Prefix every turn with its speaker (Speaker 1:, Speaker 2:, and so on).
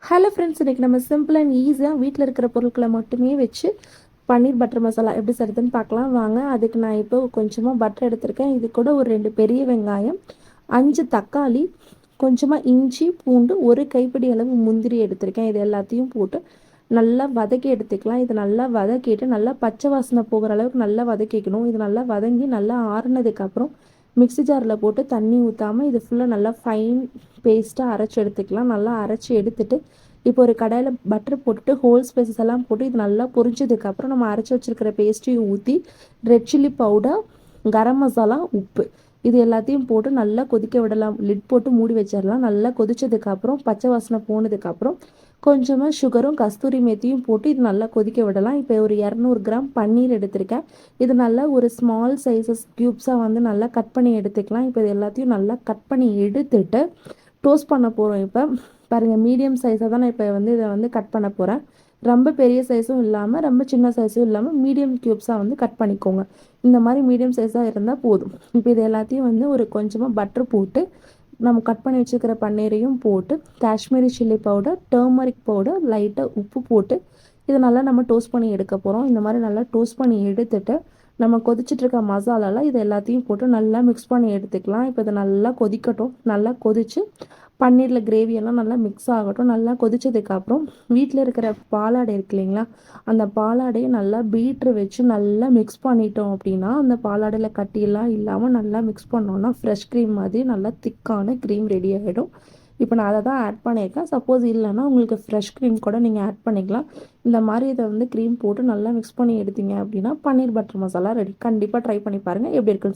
Speaker 1: Hello friends, இன்றைக்கி நம்ம simple and ஈஸியாக வீட்டில் இருக்கிற பொருட்களை மட்டுமே வச்சு பன்னீர் பட்டர் மசாலா எப்படி செய்கிறதுன்னு பார்க்கலாம் வாங்க. அதுக்கு நான் இப்போ கொஞ்சமாக பட்டர் எடுத்திருக்கேன். இது கூட ஒரு 2 பெரிய வெங்காயம், 5 தக்காளி, கொஞ்சமாக இஞ்சி பூண்டு, ஒரு கைப்பிடி அளவு முந்திரி எடுத்திருக்கேன். இது எல்லாத்தையும் போட்டு நல்லா வதக்கி எடுத்துக்கலாம். இது நல்லா வதக்கிட்டு நல்லா பச்சை வாசனை போகிற அளவுக்கு நல்லா வதக்கிக்கணும். இது நல்லா வதங்கி நல்லா ஆறுனதுக்கப்புறம் மிக்ஸி ஜாரில் போட்டு தண்ணி ஊற்றாமல் இது ஃபுல்லாக நல்லா ஃபைன் பேஸ்ட்டாக அரைச்சி எடுத்துக்கலாம். நல்லா அரைச்சி எடுத்துட்டு இப்போ ஒரு கடாயில் பட்டர் போட்டுட்டு ஹோல் ஸ்பைசஸ் எல்லாம் போட்டு இது நல்லா பொரிச்சதுக்கப்புறம் நம்ம அரைச்சி வச்சுருக்கிற பேஸ்ட்டையும் ஊற்றி red chilli powder, garam masala, உப்பு இது எல்லாத்தையும் போட்டு நல்லா கொதிக்க விடலாம். லிட் போட்டு மூடி வச்சிடலாம். நல்லா கொதிச்சதுக்கப்புறம் பச்சை வாசனை போனதுக்கப்புறம் கொஞ்சமாக சுகரும் கஸ்தூரி மேத்தியும் போட்டு இது நல்லா கொதிக்க விடலாம். இப்போ ஒரு 200 கிராம் பன்னீர் எடுத்திருக்கேன். இது நல்லா ஒரு ஸ்மால் சைஸஸ் க்யூப்ஸாக வந்து நல்லா கட் பண்ணி எடுத்துக்கலாம். இப்போ இது எல்லாத்தையும் நல்லா கட் பண்ணி எடுத்துட்டு டோஸ்ட் பண்ண போகிறோம். இப்போ பாருங்கள், மீடியம் சைஸாக தான் நான் இப்போ வந்து இதை வந்து கட் பண்ண போகிறேன். ரொம்ப பெரிய சைஸும் இல்லாமல் ரொம்ப சின்ன சைஸும் இல்லாமல் மீடியம் க்யூப்ஸாக வந்து கட் பண்ணிக்கோங்க. இந்த மாதிரி மீடியம் சைஸாக இருந்தால் போதும். இப்போ இது எல்லாத்தையும் வந்து ஒரு கொஞ்சமாக பட்டர் போட்டு நம்ம கட் பண்ணி வச்சுருக்கிற பன்னீரையும் போட்டு Kashmiri chilli powder, turmeric powder, லைட்டாக உப்பு போட்டு இதை நல்லா நம்ம டோஸ்ட் பண்ணி எடுக்க போகிறோம். இந்த மாதிரி நல்லா டோஸ்ட் பண்ணி எடுத்துட்டு நம்ம கொதிச்சிட்ருக்க மசாலாலாம் இது எல்லாத்தையும் போட்டு நல்லா மிக்ஸ் பண்ணி எடுத்துக்கலாம். இப்போ இதை நல்லா கொதிக்கட்டும். நல்லா கொதித்து பன்னீரில் கிரேவியெல்லாம் நல்லா மிக்ஸ் ஆகட்டும். நல்லா கொதிச்சதுக்கப்புறம் வீட்டில் இருக்கிற பாலாடை இருக்கு இல்லைங்களா, அந்த பாலாடையை நல்லா பீட்ரு வச்சு நல்லா மிக்ஸ் பண்ணிட்டோம் அப்படின்னா அந்த பாலாடையில் கட்டியெல்லாம் இல்லாமல் நல்லா மிக்ஸ் பண்ணோன்னா ஃப்ரெஷ் க்ரீம் மாதிரி நல்லா திக்கான க்ரீம் ரெடி ஆகிடும். இப்போ நான் அதை தான் ஆட் பண்ணியிருக்கேன். சப்போஸ் இல்லைன்னா உங்களுக்கு ஃப்ரெஷ் க்ரீம் கூட நீங்கள் ஆட் பண்ணிக்கலாம். இந்த மாதிரி இதை வந்து க்ரீம் போட்டு நல்லா மிக்ஸ் பண்ணி எடுத்தீங்க அப்படின்னா பன்னீர் பட்டர் மசாலா ரெடி. கண்டிப்பாக ட்ரை பண்ணி பாருங்கள் எப்படி இருக்குன்னு